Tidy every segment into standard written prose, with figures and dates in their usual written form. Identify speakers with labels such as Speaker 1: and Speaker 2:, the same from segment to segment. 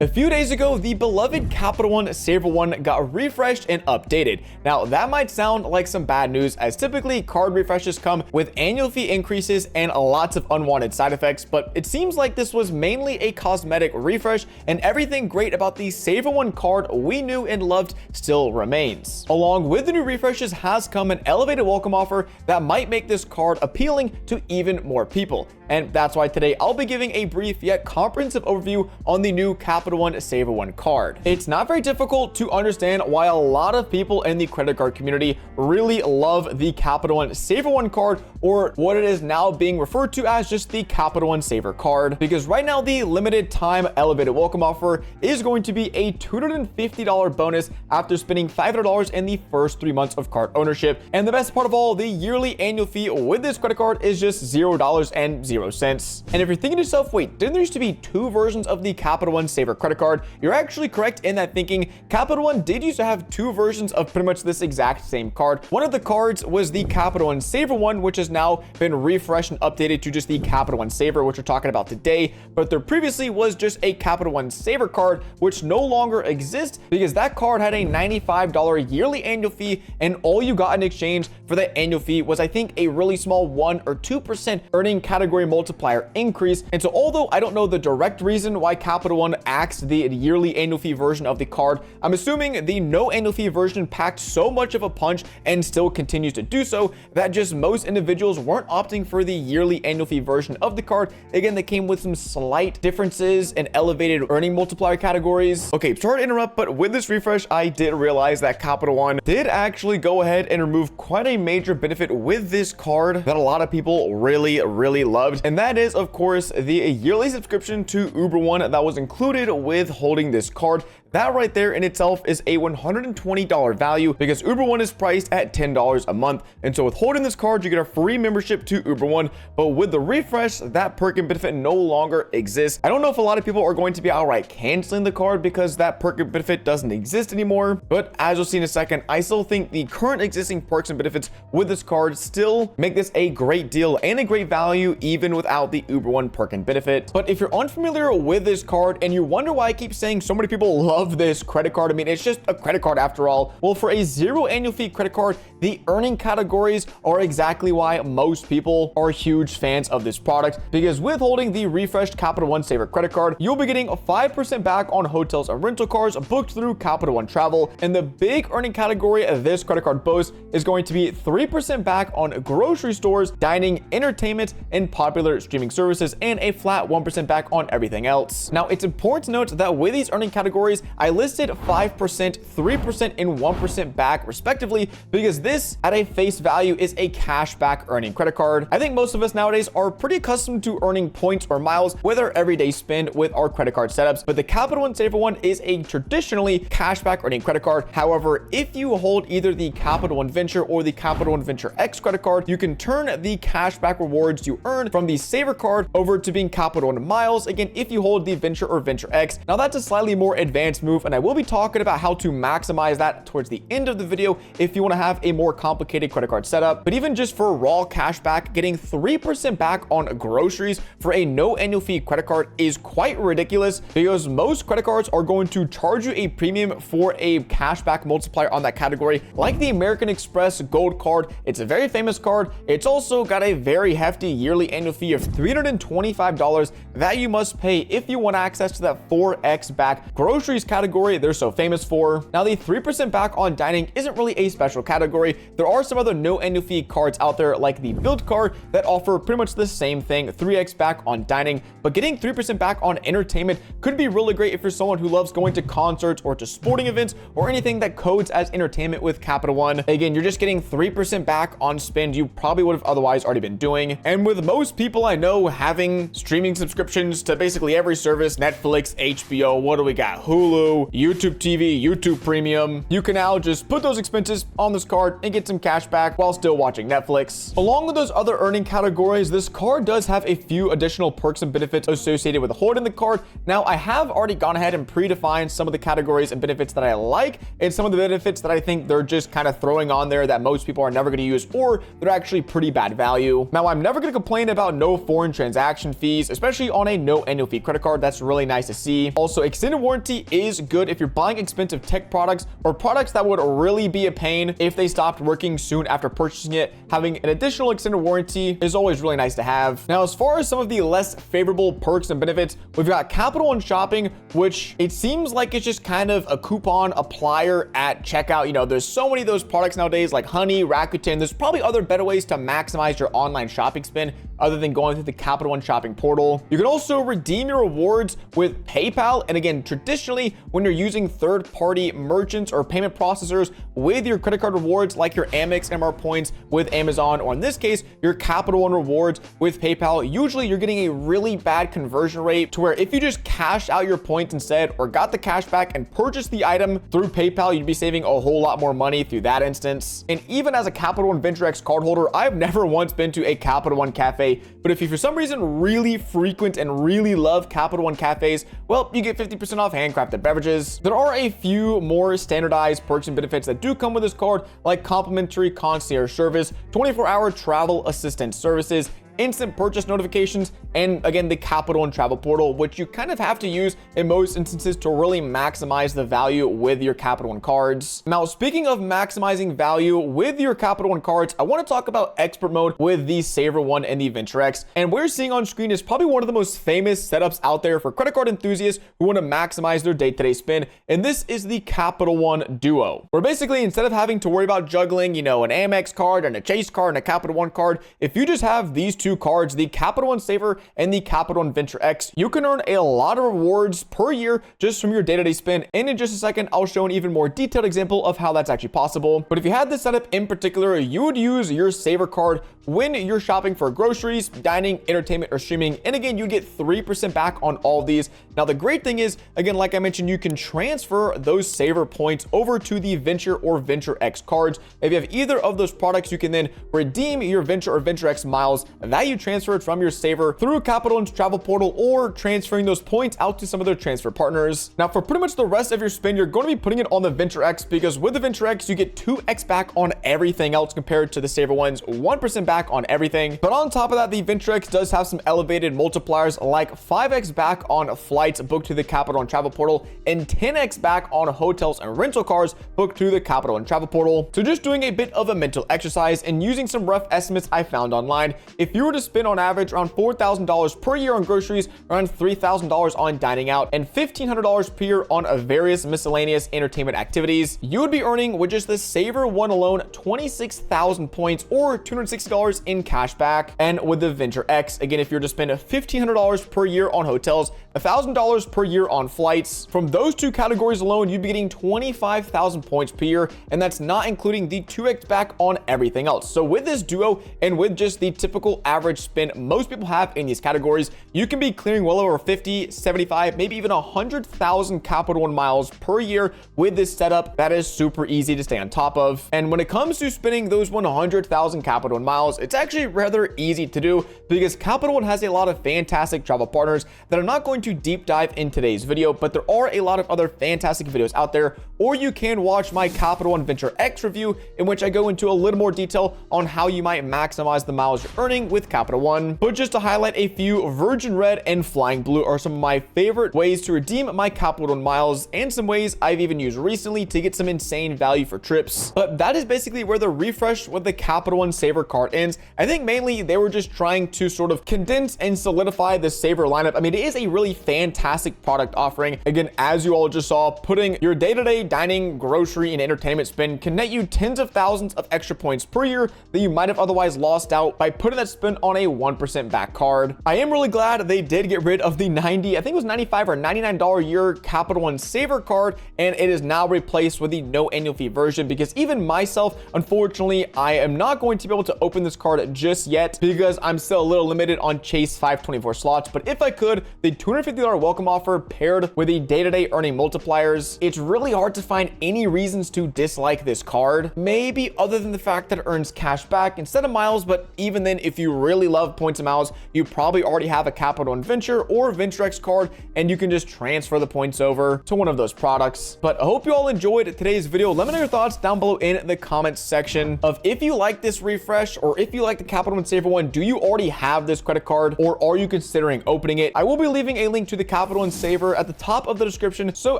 Speaker 1: A few days ago, the beloved Capital One Savor One got refreshed and updated. Now, that might sound like some bad news, as typically card refreshes come with annual fee increases and lots of unwanted side effects, but it seems like this was mainly a cosmetic refresh, and everything great about the Savor One card we knew and loved still remains. Along with the new refreshes has come an elevated welcome offer that might make this card appealing to even more people. And that's why today I'll be giving a brief yet comprehensive overview on the new Capital One Savor One card. It's not very difficult to understand why a lot of people in the credit card community really love the Capital One Savor One card, or what it is now being referred to as just the Capital One Savor card. Because right now the limited time elevated welcome offer is going to be a $250 bonus after spending $500 in the first 3 months of card ownership. And the best part of all, the yearly annual fee with this credit card is just $0 and 0 cents. And if you're thinking to yourself, wait, didn't there used to be two versions of the Capital One Savor credit card? You're actually correct in that thinking. Capital One did used to have two versions of pretty much this exact same card. One of the cards was the Capital One Savor One, which has now been refreshed and updated to just the Capital One Savor, which we're talking about today. But there previously was just a Capital One Savor card, which no longer exists because that card had a $95 yearly annual fee, and all you got in exchange for that annual fee was, I think, a really small 1 or 2% earning category multiplier increase. And so although I don't know the direct reason why Capital One axed the yearly annual fee version of the card, I'm assuming the no annual fee version packed so much of a punch and still continues to do so that just most individuals weren't opting for the yearly annual fee version of the card. Again, they came with some slight differences in elevated earning multiplier categories. Okay, sorry to interrupt, but with this refresh, I did realize that Capital One did actually go ahead and remove quite a major benefit with this card that a lot of people really loved. And that is, of course, the yearly subscription to Uber One that was included with holding this card. That right there in itself is a $120 value because Uber One is priced at $10 a month. And so with holding this card, you get a free membership to Uber One. But with the refresh, that perk and benefit no longer exists. I don't know if a lot of people are going to be outright canceling the card because that perk and benefit doesn't exist anymore. But as you'll see in a second, I still think the current existing perks and benefits with this card still make this a great deal and a great value even without the Uber One perk and benefit. But if you're unfamiliar with this card and you wonder why I keep saying so many people love this credit card, I mean, it's just a credit card after all. Well, for a zero annual fee credit card, the earning categories are exactly why most people are huge fans of this product, because with holding the refreshed Capital One Savor credit card, you'll be getting 5% back on hotels and rental cars booked through Capital One Travel. And the big earning category this credit card boasts is going to be 3% back on grocery stores, dining, entertainment, and popular streaming services, and a flat 1% back on everything else. Now, it's important to note that with these earning categories, I listed 5%, 3%, and 1% back respectively, because this at a face value is a cashback earning credit card. I think most of us nowadays are pretty accustomed to earning points or miles with our everyday spend with our credit card setups, but the Capital One Savor One is a traditionally cashback earning credit card. However, if you hold either the Capital One Venture or the Capital One Venture X credit card, you can turn the cashback rewards you earn from the Savor card over to being Capital One miles, again, if you hold the Venture or Venture X. Now, that's a slightly more advanced move, and I will be talking about how to maximize that towards the end of the video if you want to have a more complicated credit card setup. But even just for raw cashback, getting 3% back on groceries for a no annual fee credit card is quite ridiculous, because most credit cards are going to charge you a premium for a cashback multiplier on that category, like the American Express Gold card. It's a very famous card. It's also got a very hefty yearly annual fee of $325 that you must pay if you want access to that 4x back groceries category they're so famous for. Now, the 3% back on dining isn't really a special category. There are some other no annual fee cards out there, like the Build card, that offer pretty much the same thing, 3x back on dining. But getting 3% back on entertainment could be really great if you're someone who loves going to concerts or to sporting events or anything that codes as entertainment with Capital One. Again, you're just getting 3% back on spend you probably would have otherwise already been doing. And with most people I know having streaming subscriptions to basically every service, Netflix, HBO, what do we got? Hulu, YouTube TV, YouTube Premium, you can now just put those expenses on this card and get some cash back while still watching Netflix. Along with those other earning categories, this card does have a few additional perks and benefits associated with holding the card. Now, I have already gone ahead and predefined some of the categories and benefits that I like, and some of the benefits that I think they're just kind of throwing on there that most people are never going to use, or they're actually pretty bad value. Now, I'm never going to complain about about no foreign transaction fees, especially on a no annual fee credit card. That's really nice to see. Also, extended warranty is good if you're buying expensive tech products or products that would really be a pain if they stopped working soon after purchasing it. Having an additional extended warranty is always really nice to have. Now, as far as some of the less favorable perks and benefits, we've got Capital One Shopping, which it seems like it's just kind of a coupon applier at checkout. You know, there's so many of those products nowadays like Honey, Rakuten. There's probably other better ways to maximize your online shopping spend other than going through the Capital One Shopping portal. You can also redeem your rewards with PayPal. And again, traditionally, when you're using third-party merchants or payment processors with your credit card rewards, like your Amex MR points with Amazon, or in this case, your Capital One rewards with PayPal, usually you're getting a really bad conversion rate to where if you just cash out your points instead or got the cash back and purchased the item through PayPal, you'd be saving a whole lot more money through that instance. And even as a Capital One Venture X cardholder, I've never once been to a Capital One cafe, but if you for some reason really frequent and really love Capital One cafes, well, you get 50% off handcrafted beverages. There are a few more standardized perks and benefits that do come with this card, like complimentary concierge service, 24-hour travel assistance services, instant purchase notifications, and again, the Capital One travel portal, which you kind of have to use in most instances to really maximize the value with your Capital One cards. Now, speaking of maximizing value with your Capital One cards, I want to talk about expert mode with the Savor One and the Venture X. And what you're seeing on screen is probably one of the most famous setups out there for credit card enthusiasts who want to maximize their day-to-day spend. And this is the Capital One Duo, where basically instead of having to worry about juggling, you know, an Amex card and a Chase card and a Capital One card, if you just have these two cards, the Capital One Savor and the Capital One Venture X, you can earn a lot of rewards per year just from your day-to-day spend. And in just a second, I'll show an even more detailed example of how that's actually possible. But if you had this setup in particular, you would use your Savor card when you're shopping for groceries, dining, entertainment, or streaming. And again, you get 3% back on all of these. Now, the great thing is, again, like I mentioned, you can transfer those Savor points over to the Venture or Venture X cards. If you have either of those products, you can then redeem your Venture or Venture X miles that you transferred from your Savor through Capital One's travel portal, or transferring those points out to some of their transfer partners. Now, for pretty much the rest of your spend, you're going to be putting it on the Venture X, because with the Venture X, you get 2x back on everything else compared to the Savor One's 1% back on everything. But on top of that, the Venture X does have some elevated multipliers, like 5x back on flights booked to the Capital One travel portal and 10x back on hotels and rental cars booked to the Capital One travel portal. So just doing a bit of a mental exercise and using some rough estimates I found online, if you were to spend on average around $4,000 per year on groceries, around $3,000 on dining out, and $1,500 per year on various miscellaneous entertainment activities, you would be earning with just the Savor One alone 26,000 points or $260 in cash back. And with the Venture X, again, if you're to spend $1,500 per year on hotels, $1,000 per year on flights, from those two categories alone, you'd be getting 25,000 points per year, and that's not including the 2x back on everything else. So with this duo, and with just the typical average spend most people have in these categories, you can be clearing well over 50, 75, maybe even 100,000 Capital One miles per year with this setup. That is super easy to stay on top of. And when it comes to spending those 100,000 Capital One miles, it's actually rather easy to do, because Capital One has a lot of fantastic travel partners that I'm not going to deep dive in today's video, but there are a lot of other fantastic videos out there. Or you can watch my Capital One Venture X review, in which I go into a little more detail on how you might maximize the miles you're earning with Capital One. But just to highlight a few, Virgin Red and Flying Blue are some of my favorite ways to redeem my Capital One miles, and some ways I've even used recently to get some insane value for trips. But that is basically where the refresh with the Capital One Savor card ends. I think mainly they were just trying to sort of condense and solidify the Savor lineup. I mean, it is a really fantastic product offering. Again, as you all just saw, putting your day-to-day dining, grocery, and entertainment spend can net you tens of thousands of extra points per year that you might have otherwise lost out by putting that spend on a 1% back card. I am really glad they did get rid of the I think it was $95 or $99 a year Capital One Savor card, and it is now replaced with the no annual fee version, because even myself, unfortunately, I am not going to be able to open this card just yet, because I'm still a little limited on Chase 524 slots. But if I could, the $250 $250 welcome offer paired with the day-to-day earning multipliers. It's really hard to find any reasons to dislike this card, maybe other than the fact that it earns cash back instead of miles, but even then, if you really love points and miles, you probably already have a Capital One Venture or VentureX card, and you can just transfer the points over to one of those products. But I hope you all enjoyed today's video. Let me know your thoughts down below in the comments section of if you like this refresh or if you like the Capital One Savor one. Do you already have this credit card or are you considering opening it? I will be leaving a link to the Capital One Savor at the top of the description. So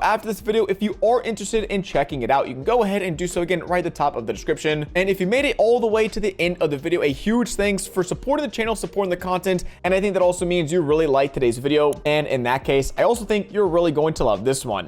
Speaker 1: after this video, if you are interested in checking it out, you can go ahead and do so again right at the top of the description. And if you made it all the way to the end of the video, a huge thanks for supporting the channel, supporting the content. And I think that also means you really liked today's video. And in that case, I also think you're really going to love this one.